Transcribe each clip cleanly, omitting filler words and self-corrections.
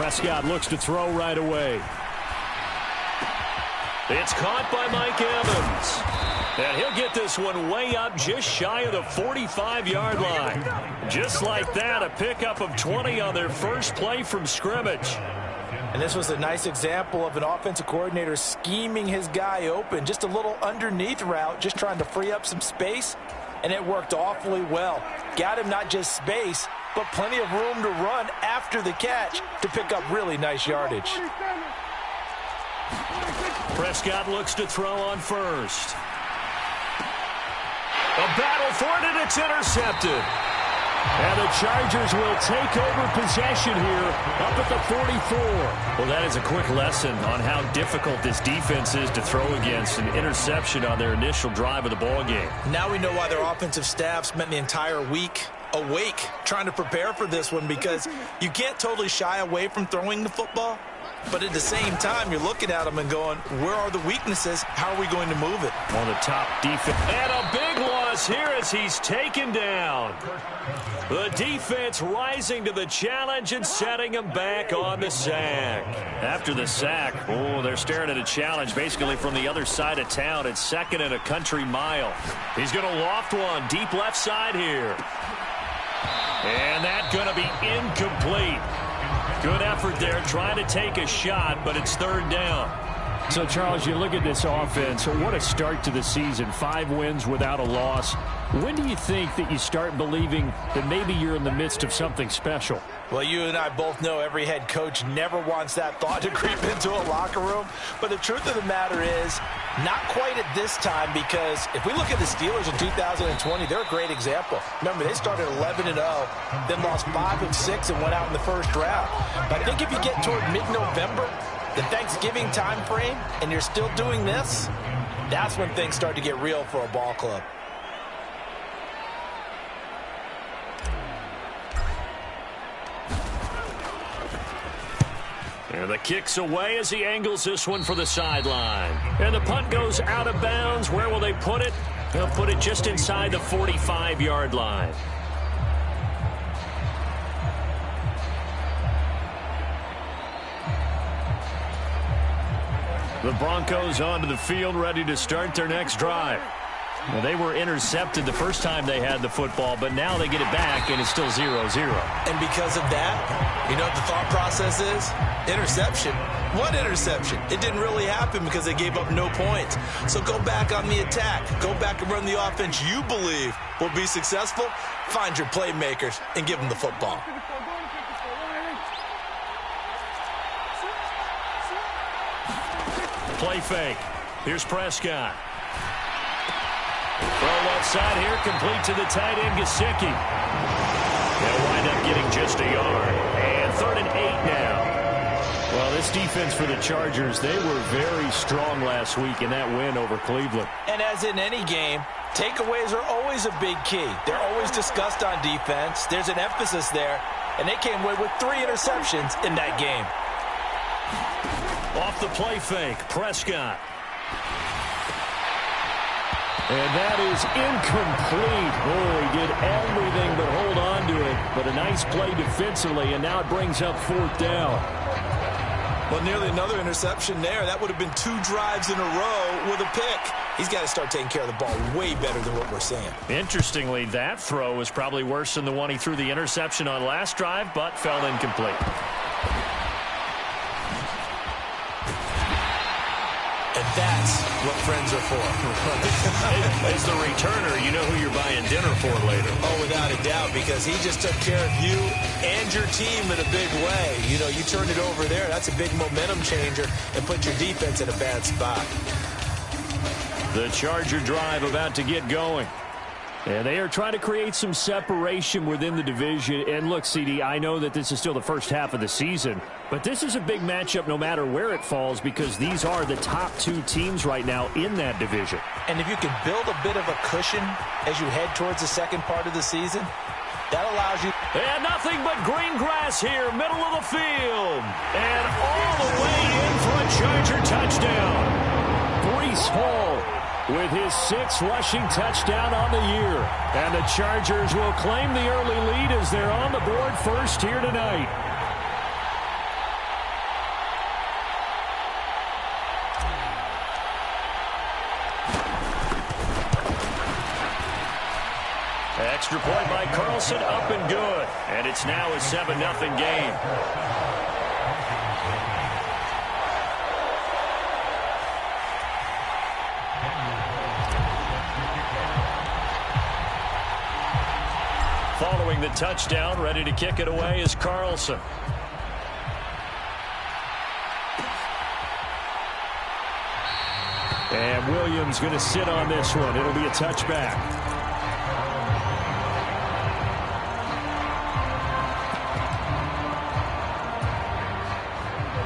Prescott looks to throw right away. It's caught by Mike Evans. And he'll get this one way up just shy of the 45-yard line. Just like that, a pickup of 20 on their first play from scrimmage. And this was a nice example of an offensive coordinator scheming his guy open. Just a little underneath route, just trying to free up some space. And it worked awfully well. Got him not just space, but plenty of room to run after the catch to pick up really nice yardage. Prescott looks to throw on first. A battle for it, and it's intercepted. And the Chargers will take over possession here up at the 44. Well, that is a quick lesson on how difficult this defense is to throw against. An interception on their initial drive of the ball game. Now we know why their offensive staff spent the entire week awake trying to prepare for this one, because you can't totally shy away from throwing the football. But at the same time, you're looking at them and going, where are the weaknesses? How are we going to move it? On the top defense. And a big loss here as he's taken down. The defense rising to the challenge and setting him back on the sack. After the sack, they're staring at a challenge basically from the other side of town. It's second and a country mile. He's going to loft one deep left side here. And that's going to be incomplete. Good effort there, trying to take a shot, but it's third down. So, Charles, you look at this offense, what a start to the season. 5 wins without a loss. When do you think that you start believing that maybe you're in the midst of something special? Well, you and I both know every head coach never wants that thought to creep into a locker room. But the truth of the matter is, not quite at this time, because if we look at the Steelers in 2020, they're a great example. Remember, they started 11-0, then lost 5 of 6 and went out in the first round. But I think if you get toward mid-November, the Thanksgiving time frame, and you're still doing this, that's when things start to get real for a ball club. And the kick's away as he angles this one for the sideline. And the punt goes out of bounds. Where will they put it? They'll put it just inside the 45-yard line. The Broncos onto the field, ready to start their next drive. Well, they were intercepted the first time they had the football, but now they get it back, and it's still 0-0. And because of that, you know what the thought process is? Interception. What interception? It didn't really happen because they gave up no points. So go back on the attack. Go back and run the offense you believe will be successful. Find your playmakers and give them the football. Play fake. Here's Prescott. Throw left side here, complete to the tight end, Gesicki. They'll wind up getting just a yard. And 3rd and 8 now. Well, this defense for the Chargers, they were very strong last week in that win over Cleveland. And as in any game, takeaways are always a big key. They're always discussed on defense. There's an emphasis there. And they came away with 3 interceptions in that game. Off the play fake, Prescott. And that is incomplete. He did everything but hold on to it. But a nice play defensively, and now it brings up 4th down. Well, nearly another interception there. That would have been 2 drives in a row with a pick. He's got to start taking care of the ball way better than what we're seeing. Interestingly, that throw was probably worse than the one he threw the interception on last drive, but fell incomplete. And that's what friends are for. As the returner, you know who you're buying dinner for later. Oh, without a doubt, because he just took care of you and your team in a big way. You know, you turn it over there, that's a big momentum changer, and put your defense in a bad spot. The Charger drive about to get going. And they are trying to create some separation within the division. And look, CD, I know that this is still the first half of the season, but this is a big matchup no matter where it falls, because these are the top 2 teams right now in that division. And if you can build a bit of a cushion as you head towards the second part of the season, that allows you. And nothing but green grass here, middle of the field. And all the way in for a Charger touchdown. Breece Hall with his 6th rushing touchdown on the year. And the Chargers will claim the early lead as they're on the board first here tonight. Extra point by Carlson, up and good. And it's now a 7-0 game. Following the touchdown, ready to kick it away is Carlson. And Williams going to sit on this one. It'll be a touchback.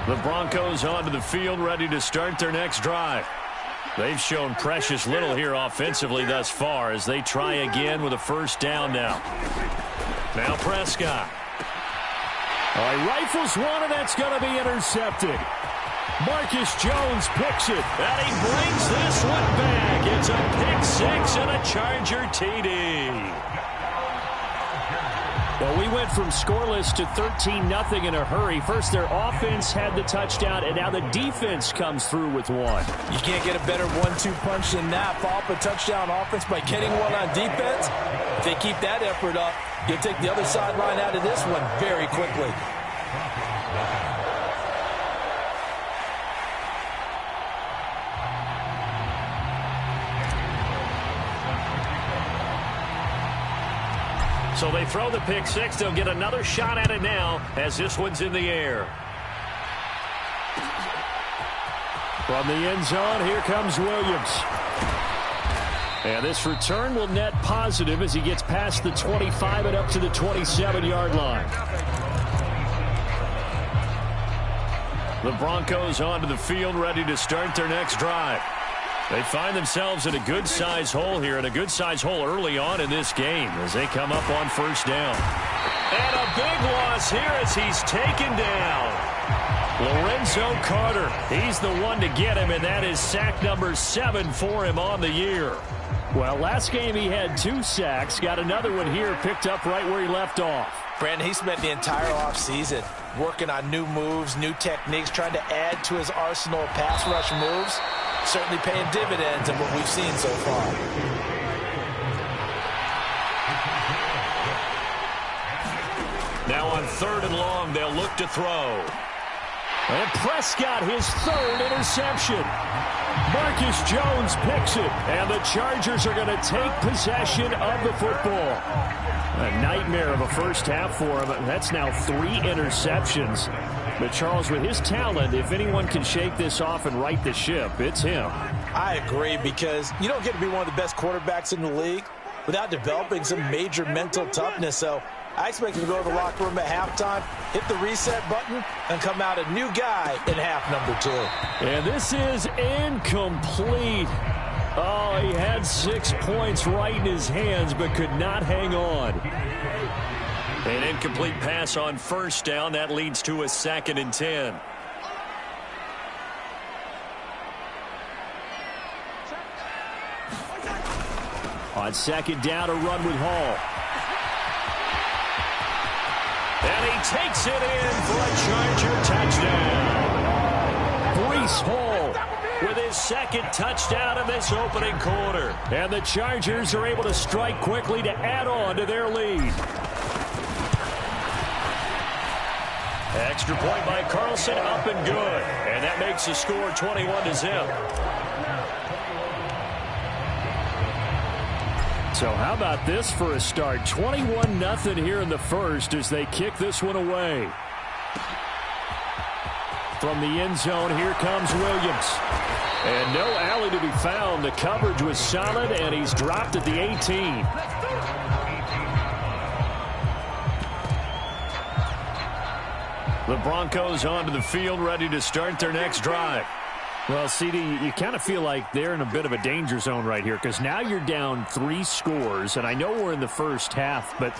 The Broncos onto the field, ready to start their next drive. They've shown precious little here offensively thus far as they try again with a first down now. Now Prescott. Oh, he rifles one, and that's going to be intercepted. Marcus Jones picks it. And he brings this one back. It's a pick six and a Charger TD. Well, we went from scoreless to 13-0 in a hurry. First, their offense had the touchdown, and now the defense comes through with one. You can't get a better 1-2 punch than that. Follow up a touchdown offense by getting one on defense. If they keep that effort up, you'll take the other sideline out of this one very quickly. So they throw the pick six. They'll get another shot at it now as this one's in the air. From the end zone, here comes Williams. And this return will net positive as he gets past the 25 and up to the 27-yard line. The Broncos onto the field, ready to start their next drive. They find themselves in a good-size hole here, and a good-size hole early on in this game as they come up on first down. And a big loss here as he's taken down. Lorenzo Carter, he's the one to get him, and that is sack number 7 for him on the year. Well, last game he had 2 sacks, got another one here, picked up right where he left off. Brandon, he spent the entire offseason working on new moves, new techniques, trying to add to his arsenal of pass rush moves. Certainly paying dividends in what we've seen so far. Now on 3rd and long, they'll look to throw. And Prescott, his 3rd interception. Marcus Jones picks it, and the Chargers are going to take possession of the football. A nightmare of a first half for him. That's now 3 interceptions. But Charles, with his talent, if anyone can shake this off and right the ship, it's him. I agree, because you don't get to be one of the best quarterbacks in the league without developing some major mental toughness. So I expect him to go to the locker room at halftime, hit the reset button, and come out a new guy in half number 2. And this is incomplete. Oh, he had 6 points right in his hands, but could not hang on. An incomplete pass on first down. That leads to a 2nd and 10. On 2nd down, a run with Hall. And he takes it in for a Charger touchdown. Breece Hall with his 2nd touchdown in this opening quarter. And the Chargers are able to strike quickly to add on to their lead. Extra point by Carlson, up and good. And that makes the score 21-0. So how about this for a start? 21-0 here in the first as they kick this one away. From the end zone, here comes Williams. And no alley to be found. The coverage was solid, and he's dropped at the 18. The Broncos onto the field, ready to start their next drive. Well, CD, you kind of feel like they're in a bit of a danger zone right here because now you're down 3 scores, and I know we're in the first half, but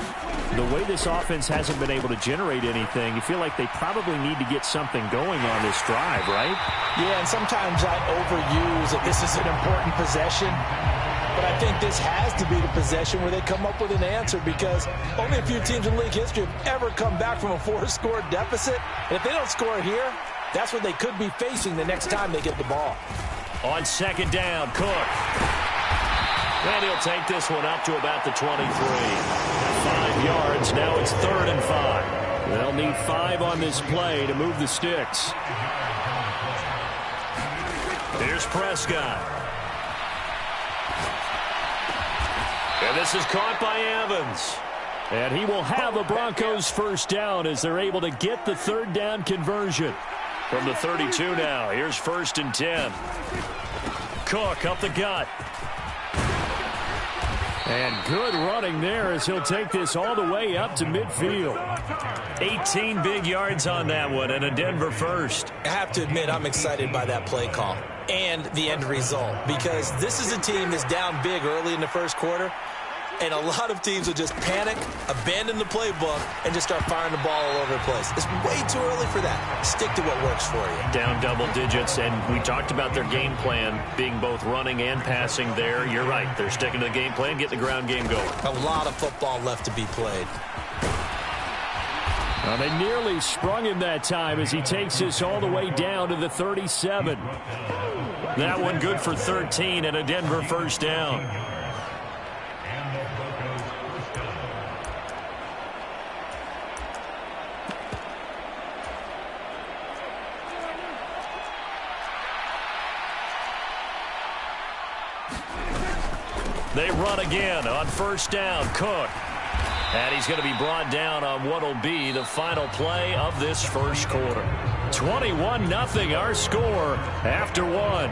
the way this offense hasn't been able to generate anything, you feel like they probably need to get something going on this drive, right? Yeah, and sometimes I overuse that this is an important possession, but I think this has to be the possession where they come up with an answer because only a few teams in league history have ever come back from a 4-score deficit, and if they don't score here, that's what they could be facing the next time they get the ball. On 2nd down, Cook. And he'll take this one up to about the 23. 5 yards. Now it's 3rd and 5. They'll need 5 on this play to move the sticks. Here's Prescott. And this is caught by Evans. And he will have the Broncos first down as they're able to get the 3rd down conversion. From the 32 now, here's 1st and 10. Cook up the gut. And good running there as he'll take this all the way up to midfield. 18 big yards on that one and a Denver first. I have to admit, I'm excited by that play call and the end result, because this is a team that's down big early in the first quarter, and a lot of teams will just panic, abandon the playbook, and just start firing the ball all over the place. It's way too early for that. Stick to what works for you. Down double digits, and we talked about their game plan being both running and passing there. You're right. They're sticking to the game plan, getting the ground game going. A lot of football left to be played. Well, they nearly sprung him that time as he takes this all the way down to the 37. That one good for 13 and a Denver first down. They run again on first down. Cook. And he's going to be brought down on what will be the final play of this first quarter. 21-0 our score after 1.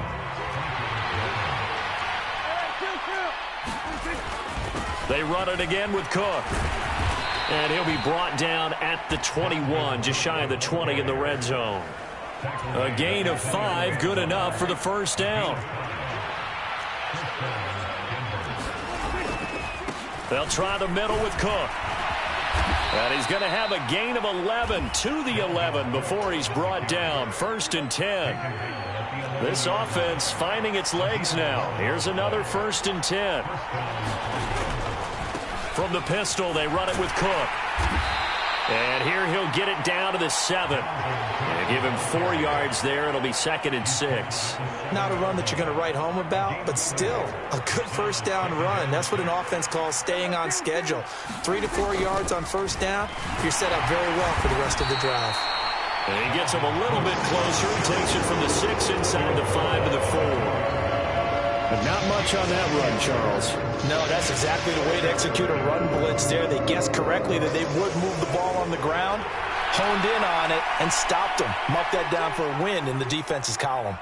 They run it again with Cook. And he'll be brought down at the 21, just shy of the 20 in the red zone. A gain of 5, good enough for the first down. They'll try the middle with Cook. And he's going to have a gain of 11 to the 11 before he's brought down. 1st and 10. This offense finding its legs now. Here's another 1st and 10. From the pistol, they run it with Cook. And here he'll get it down to the 7. And give him 4 yards there. It'll be 2nd and 6. Not a run that you're going to write home about, but still a good first down run. That's what an offense calls staying on schedule. 3 to 4 yards on first down, you're set up very well for the rest of the drive. And he gets him a little bit closer. Takes it from the 6 inside the 5 to the 4. But not much on that run, Charles. No, that's exactly the way to execute a run blitz there. They guessed correctly that they would move the ball on the ground, honed in on it, and stopped them. Marked that down for a win in the defense's column.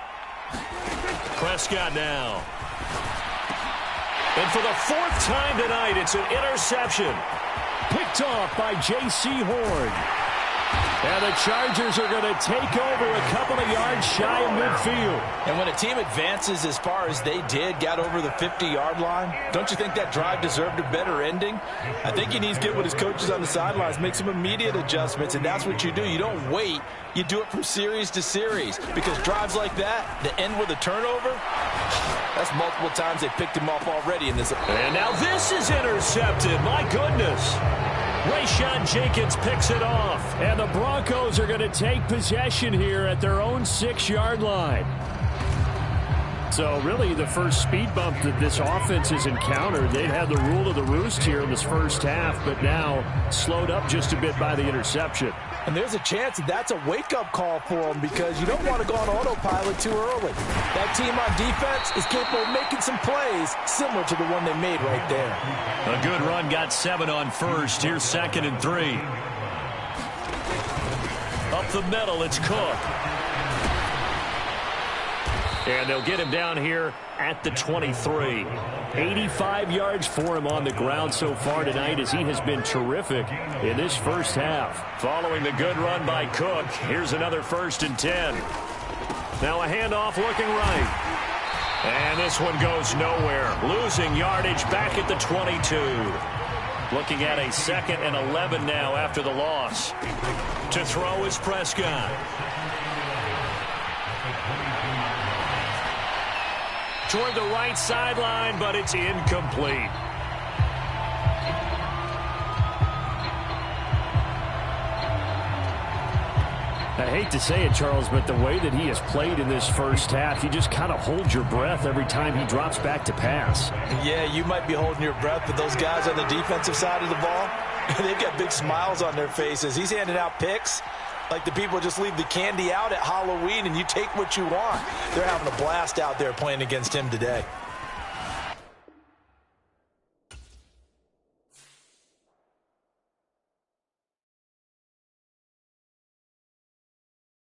Prescott now. And for the 4th time tonight, it's an interception. Picked off by J.C. Horn. And the Chargers are going to take over a couple of yards shy of midfield. And when a team advances as far as they did, got over the 50-yard line, don't you think that drive deserved a better ending? I think he needs to get with his coaches on the sidelines, make some immediate adjustments, and that's what you do. You don't wait. You do it from series to series, because drives like that, that end with a turnover, that's multiple times they picked him off already in this. And now this is intercepted. My goodness. Rayshon Jenkins picks it off. And the Broncos are going to take possession here at their own 6-yard line. So really the first speed bump that this offense has encountered. They've had the rule of the roost here in this first half, but now slowed up just a bit by the interception. And there's a chance that that's a wake-up call for them, because you don't want to go on autopilot too early. That team on defense is capable of making some plays similar to the one they made right there. A good run, got 7 on first. Here's 2nd and 3. Up the middle, it's Cook. And they'll get him down here at the 23. 85 yards for him on the ground so far tonight, as he has been terrific in this first half. Following the good run by Cook, here's another 1st and 10. Now a handoff looking right. And this one goes nowhere. Losing yardage back at the 22. Looking at a 2nd and 11 now after the loss. To throw is Prescott. Toward the right sideline, but it's incomplete. hate to say it, Charles, but the way that he has played in this first half, you just kind of hold your breath every time he drops back to pass. Yeah, you might be holding your breath, but those guys on the defensive side of the ball, they've got big smiles on their faces. He's handing out picks like the people just leave the candy out at Halloween and you take what you want. They're having a blast out there playing against him today.